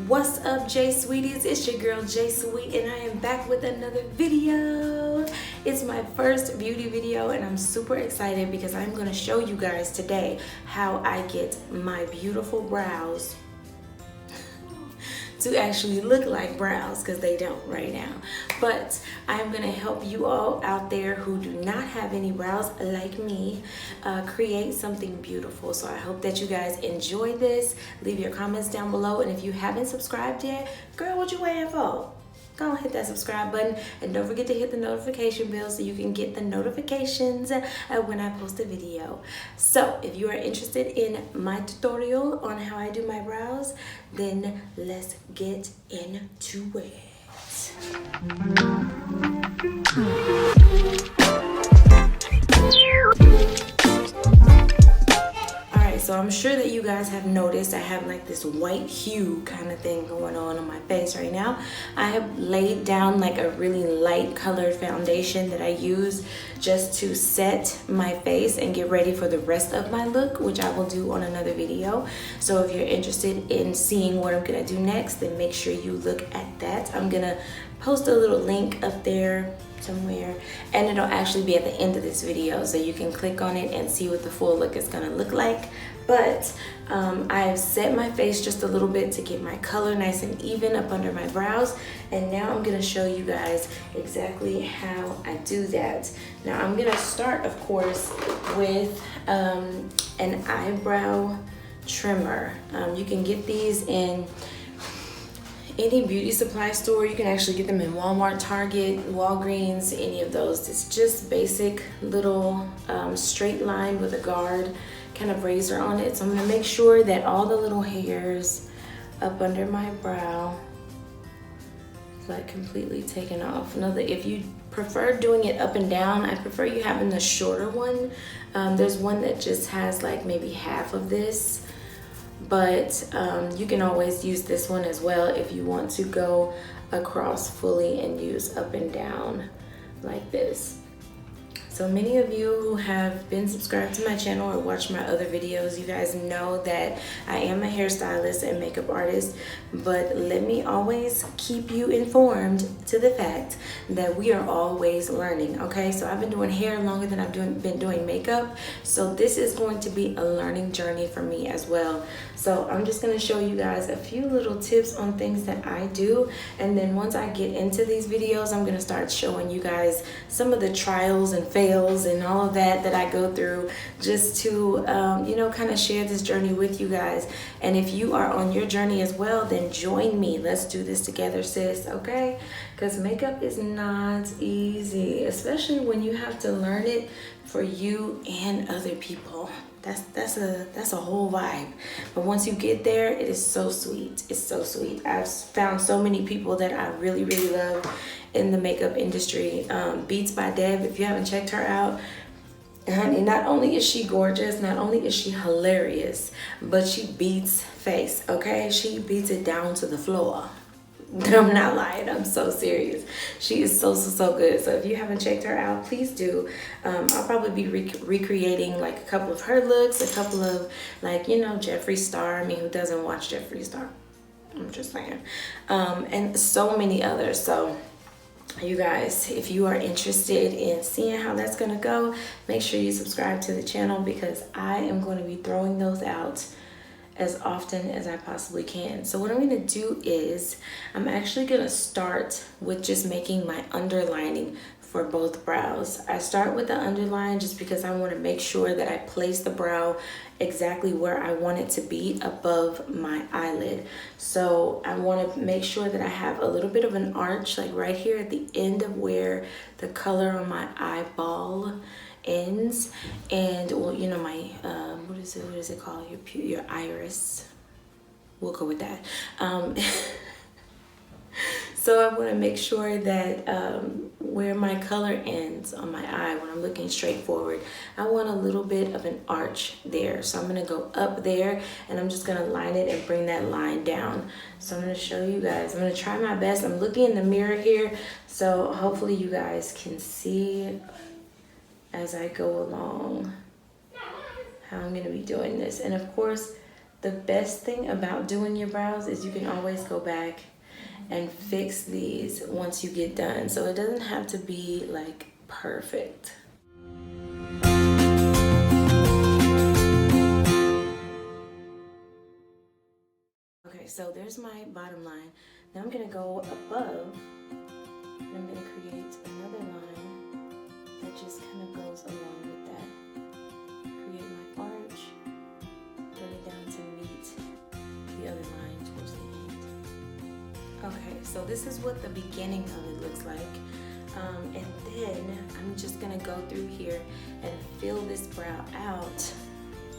What's up, JaiSweeties? It's your girl JaiSweet, and I am back with another video. It's my first beauty video, and I'm super excited because I'm going to show you guys today how I get my beautiful brows to actually look like brows, because they don't right now. But I'm gonna help you all out there who do not have any brows like me create something beautiful. So I hope that you guys enjoy this. Leave your comments down below, and if you haven't subscribed yet, girl, what you waiting for? Go and hit that subscribe button, and don't forget to hit the notification bell so you can get the notifications when I post a video. So if you are interested in my tutorial on how I do my brows, then let's get into it. So I'm sure that you guys have noticed I have like this white hue kind of thing going on my face right now. I have laid down like a really light colored foundation that I use just to set my face and get ready for the rest of my look, which I will do on another video. So if you're interested in seeing what I'm gonna do next, then make sure you look at that. I'm gonna post a little link up there somewhere, and it'll actually be at the end of this video, so you can click on it and see what the full look is gonna look like. But I've set my face just a little bit to get my color nice and even up under my brows, and now I'm gonna show you guys exactly how I do that. Now I'm gonna start, of course, with an eyebrow trimmer. You can get these in any beauty supply store. You can actually get them in Walmart, Target, Walgreens, any of those. It's just basic little straight line with a guard kind of razor on it. So I'm gonna make sure that all the little hairs up under my brow is like completely taken off. Now, if you prefer doing it up and down, I prefer you having the shorter one. There's one that just has like maybe half of this, but you can always use this one as well if you want to go across fully and use up and down like this. So many of you who have been subscribed to my channel or watched my other videos, you guys know that I am a hairstylist and makeup artist, but let me always keep you informed to the fact that we are always learning, okay? So I've been doing hair longer than I've been doing makeup, so this is going to be a learning journey for me as well. So I'm just gonna show you guys a few little tips on things that I do, and then once I get into these videos, I'm gonna start showing you guys some of the trials and fails and all of that I go through, just to you know, kind of share this journey with you guys. And if you are on your journey as well, then join me. Let's do this together, sis, okay? Because makeup is not easy, especially when you have to learn it for you and other people. That's a whole vibe. But once you get there, it is so sweet. It's so sweet. I've found so many people that I really, really love in the makeup industry. Beats by Deb, if you haven't checked her out, honey, not only is she gorgeous, not only is she hilarious, but she beats face, okay? She beats it down to the floor. I'm not lying, I'm so serious. She is so good. So if you haven't checked her out, please do. I'll probably be recreating like a couple of her looks, a couple of, like, you know, Jeffree Star. I mean, who doesn't watch Jeffree Star? I'm just saying. And so many others. So you guys, if you are interested in seeing how that's gonna go, make sure you subscribe to the channel, because I am going to be throwing those out as often as I possibly can. So what I'm gonna do is I'm actually gonna start with just making my underlining for both brows. I start with the underline just because I want to make sure that I place the brow exactly where I want it to be above my eyelid. So I want to make sure that I have a little bit of an arch, like right here at the end of where the color on my eyeball ends, and, well, you know, my what is it called, your iris, we'll go with that. So I want to make sure that where my color ends on my eye, when I'm looking straight forward, I want a little bit of an arch there. So I'm going to go up there, and I'm just going to line it and bring that line down. So I'm going to show you guys. I'm going to try my best. I'm looking in the mirror here, so hopefully you guys can see as I go along how I'm going to be doing this. And of course, The best thing about doing your brows is you can always go back and fix these once you get done. So it doesn't have to be like perfect. Okay, so there's my bottom line. Now I'm gonna go above and I'm gonna create another line that just kind of goes along with that. Create my arch, bring it down to meet the other line towards the end. Okay, so this is what the beginning of it looks like. And then I'm just gonna go through here and fill this brow out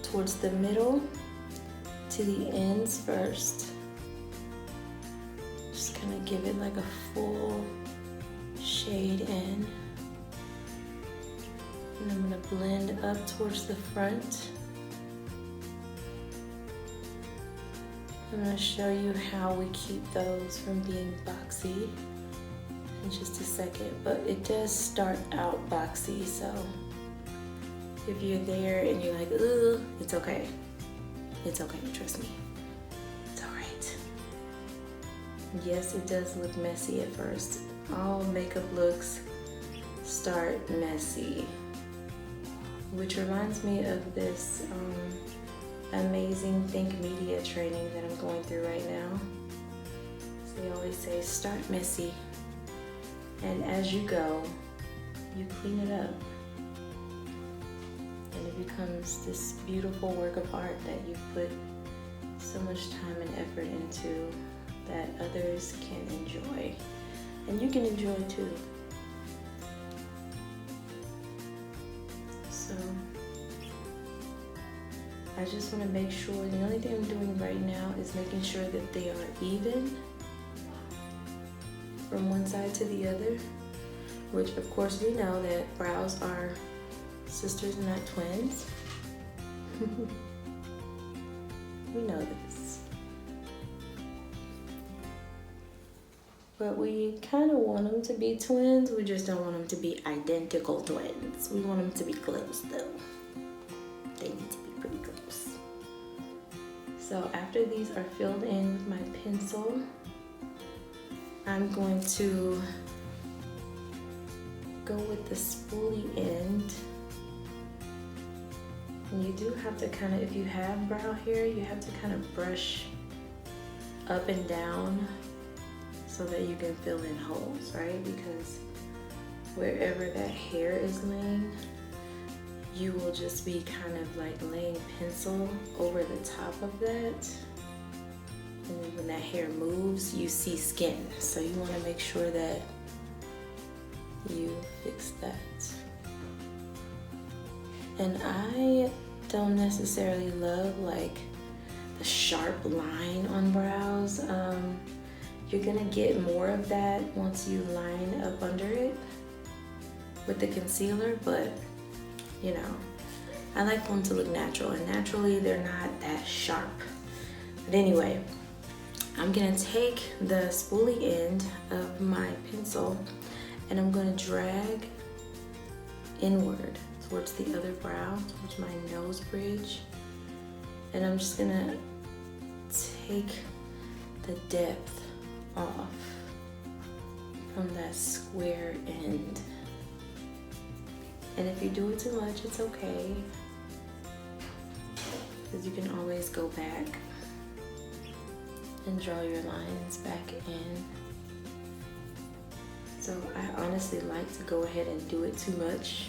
towards the middle to the ends first. Just kind of give it like a full shade in. And I'm gonna blend up towards the front. I'm gonna show you how we keep those from being boxy in just a second, but it does start out boxy, so if you're there and you're like, ugh, it's okay. It's okay, trust me. It's all right. Yes, it does look messy at first. All makeup looks start messy, which reminds me of this amazing Think Media training that I'm going through right now. So they always say, start messy, and as you go, you clean it up. And it becomes this beautiful work of art that you put so much time and effort into that others can enjoy. And you can enjoy too. So, I just want to make sure, the only thing I'm doing right now is making sure that they are even from one side to the other, which of course we know that brows are sisters, not twins. We know this. But we kind of want them to be twins. We just don't want them to be identical twins. We want them to be close though. They need to be pretty close. So after these are filled in with my pencil, I'm going to go with the spoolie end. And you do have to kind of, if you have brow hair, you have to kind of brush up and down so that you can fill in holes, right? Because wherever that hair is laying, you will just be kind of like laying pencil over the top of that. And then when that hair moves, you see skin. So you want to make sure that you fix that. And I don't necessarily love like the sharp line on brows. You're gonna get more of that once you line up under it with the concealer, but you know, I like them to look natural, and naturally they're not that sharp. But anyway, I'm gonna take the spoolie end of my pencil and I'm gonna drag inward towards the other brow, towards my nose bridge. And I'm just gonna take the depth off from that square end. And if you do it too much, it's okay, because you can always go back and draw your lines back in. So I honestly like to go ahead and do it too much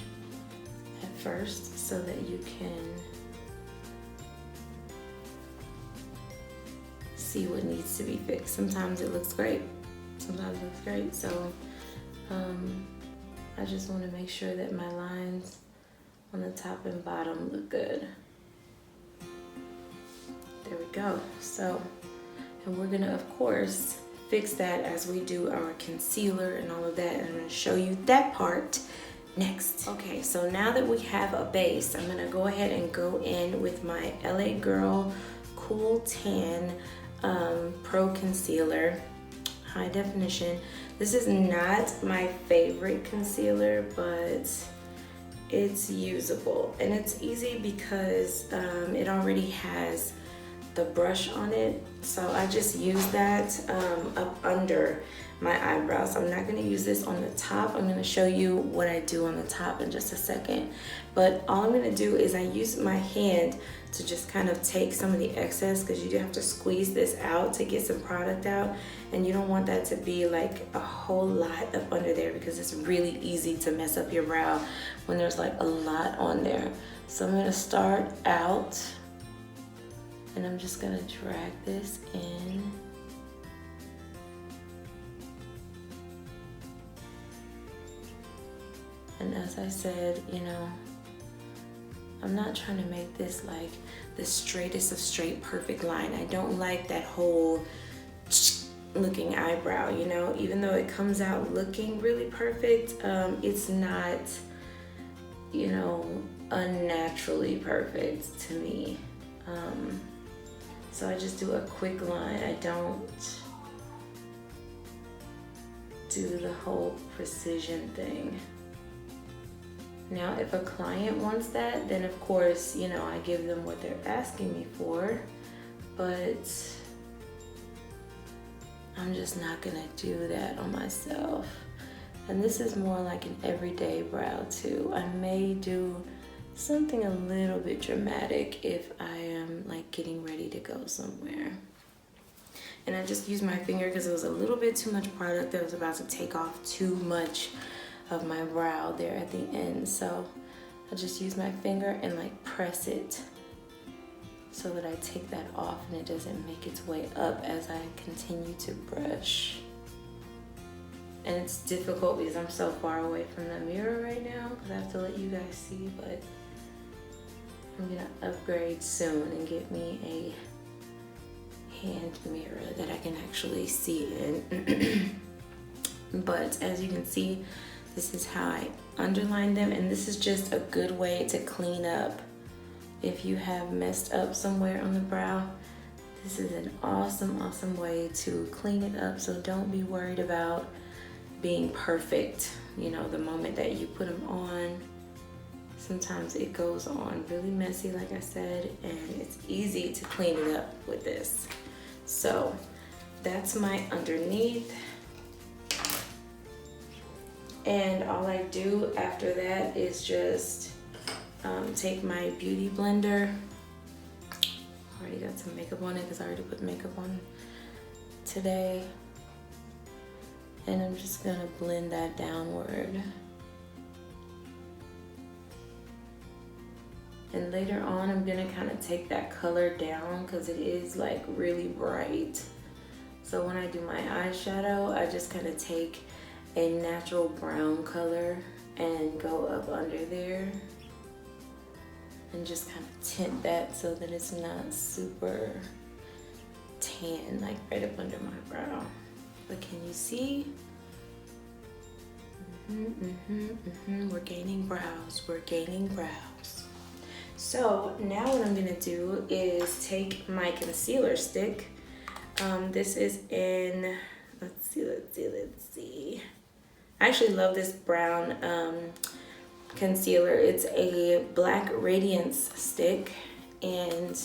at first so that you can see what needs to be fixed. Sometimes it looks great, sometimes it looks great. So I just want to make sure that my lines on the top and bottom look good. There we go. So, and we're gonna of course fix that as we do our concealer and all of that, and I'm gonna show you that part next. Okay, so now that we have a base, I'm gonna go ahead and go in with my LA Girl Cool Tan Pro Concealer, high definition. This is not my favorite concealer, but it's usable and it's easy because it already has the brush on it. So I just use that up under my eyebrows. I'm not gonna use this on the top. I'm gonna show you what I do on the top in just a second. But all I'm gonna do is I use my hand to just kind of take some of the excess, because you do have to squeeze this out to get some product out. And you don't want that to be like a whole lot up under there, because it's really easy to mess up your brow when there's like a lot on there. So I'm gonna start out and I'm just gonna drag this in. And as I said, you know, I'm not trying to make this like the straightest of straight perfect line. I don't like that whole looking eyebrow, you know, even though it comes out looking really perfect, it's not, you know, unnaturally perfect to me. So I just do a quick line. I don't do the whole precision thing. Now, if a client wants that, then of course, you know, I give them what they're asking me for, but I'm just not gonna do that on myself. And this is more like an everyday brow too. I may do something a little bit dramatic if I am like getting ready to go somewhere. And I just used my finger because it was a little bit too much product that was about to take off too much of my brow there at the end. So I just use my finger and like press it so that I take that off and it doesn't make its way up as I continue to brush. And it's difficult because I'm so far away from the mirror right now because I have to let you guys see, but I'm gonna upgrade soon and get me a hand mirror that I can actually see in. But as you can see, this is how I underline them, and this is just a good way to clean up if you have messed up somewhere on the brow. This is an awesome, awesome way to clean it up, so don't be worried about being perfect, you know, the moment that you put them on. Sometimes it goes on really messy, like I said, and it's easy to clean it up with this. So that's my underneath. And all I do after that is just take my beauty blender. Already got some makeup on it because I already put makeup on today. And I'm just gonna blend that downward. And later on, I'm gonna kind of take that color down because it is like really bright. So when I do my eyeshadow, I just kind of take a natural brown color and go up under there and just kind of tint that so that it's not super tan, like right up under my brow. But can you see? We're gaining brows, we're gaining brows. So now what I'm gonna do is take my concealer stick. This is in, let's see. I actually love this brown concealer. It's a Black Radiance stick, and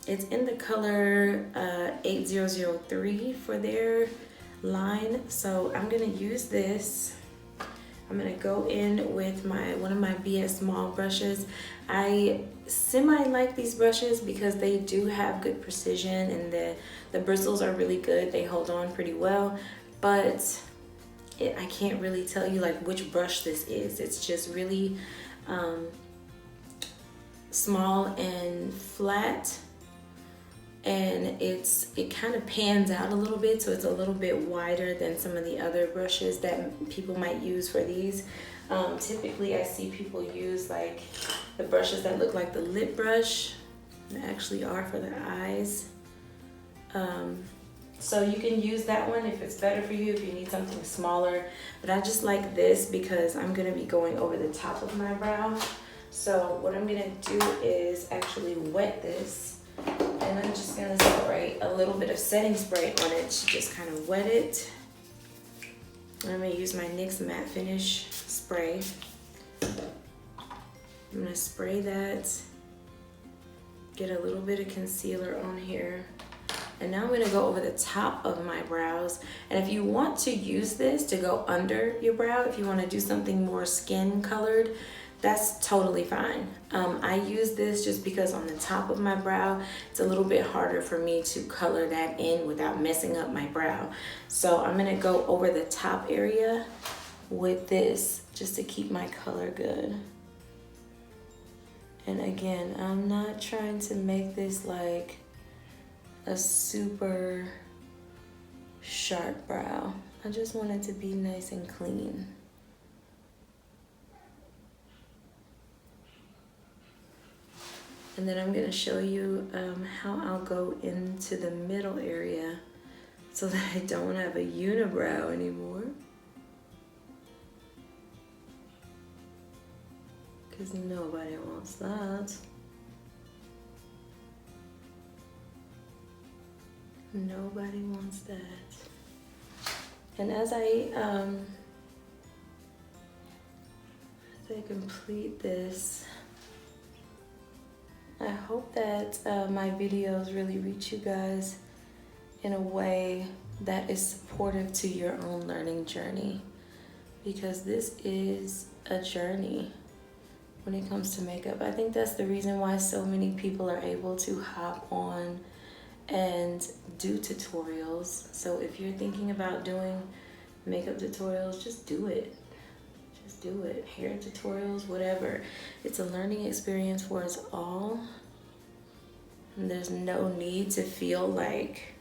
it's in the color 8003 for their line. So I'm gonna use this. I'm gonna go in with one of my BS Small brushes. I semi like these brushes because they do have good precision and the bristles are really good. They hold on pretty well, but I can't really tell you like which brush this is. It's just really small and flat, and it kind of pans out a little bit, so it's a little bit wider than some of the other brushes that people might use for these. Typically I see people use like the brushes that look like the lip brush, that actually are for the eyes. So you can use that one if it's better for you, if you need something smaller. But I just like this because I'm gonna be going over the top of my brow. So what I'm gonna do is actually wet this, and I'm just gonna spray a little bit of setting spray on it to just kind of wet it. I'm gonna use my NYX Matte Finish spray. I'm gonna spray that, Get a little bit of concealer on here. And now I'm gonna go over the top of my brows. And if you want to use this to go under your brow, if you wanna do something more skin colored, that's totally fine. I use this just because on the top of my brow, it's a little bit harder for me to color that in without messing up my brow. So I'm gonna go over the top area with this just to keep my color good. And again, I'm not trying to make this like a super sharp brow. I just want it to be nice and clean. And then I'm gonna show you how I'll go into the middle area so that I don't have a unibrow anymore. Because nobody wants that. Nobody wants that. And as I complete this, I hope that my videos really reach you guys in a way that is supportive to your own learning journey, because this is a journey when it comes to makeup. I think that's the reason why so many people are able to hop on and do tutorials. So if you're thinking about doing makeup tutorials, just do it. Just do it. Hair tutorials, whatever. It's a learning experience for us all. And there's no need to feel like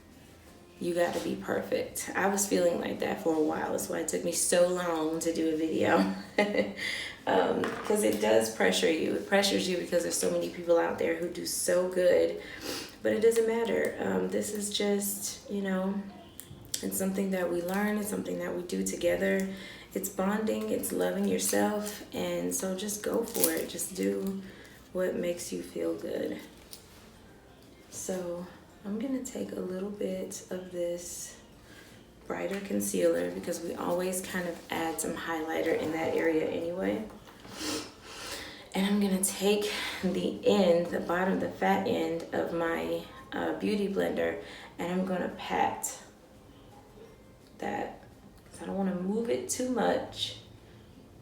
you got to be perfect. I was feeling like that for a while. That's why it took me so long to do a video. Because it does pressure you. It pressures you because there's so many people out there who do so good. But it doesn't matter. This is just, you know, it's something that we learn. It's something that we do together. It's bonding. It's loving yourself. And so just go for it. Just do what makes you feel good. So I'm going to take a little bit of this brighter concealer because we always kind of add some highlighter in that area anyway. And I'm gonna take the end, the bottom, the fat end of my beauty blender, and I'm gonna pat that. So I don't wanna move it too much,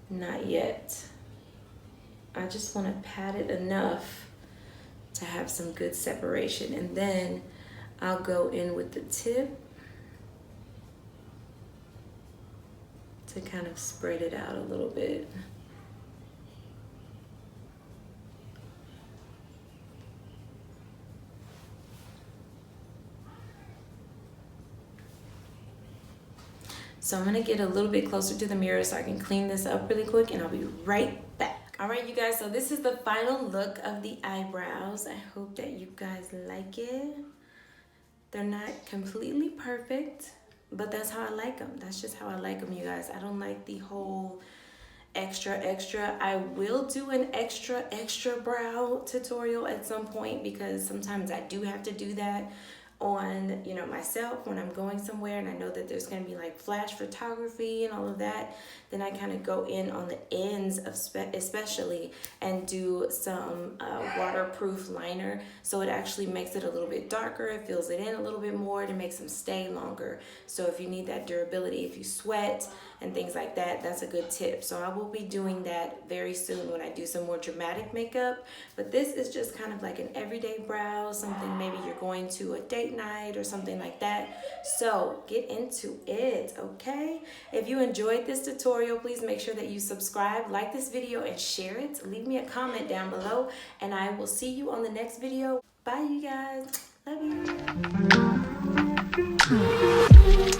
not yet. I just wanna pat it enough to have some good separation. And then I'll go in with the tip to kind of spread it out a little bit. So I'm gonna get a little bit closer to the mirror so I can clean this up really quick, and I'll be right back. All right, you guys, so this is the final look of the eyebrows. I hope that you guys like it. They're not completely perfect, but that's how I like them. That's just how I like them, you guys. I don't like the whole extra. I will do an extra brow tutorial at some point because sometimes I do have to do that on, you know, myself when I'm going somewhere and I know that there's going to be like flash photography and all of that. Then I kind of go in on the ends of especially and do some waterproof liner, so it actually makes it a little bit darker. It fills it in a little bit more to make them stay longer. So if you need that durability, if you sweat and things like that, that's a good tip. So I will be doing that very soon when I do some more dramatic makeup. But this is just kind of like an everyday brow, something maybe you're going to a date night or something like that. So get into it, okay? If you enjoyed this tutorial, please make sure that you subscribe, like this video, and share it. Leave me a comment down below, and I will see you on the next video. Bye, you guys. Love you.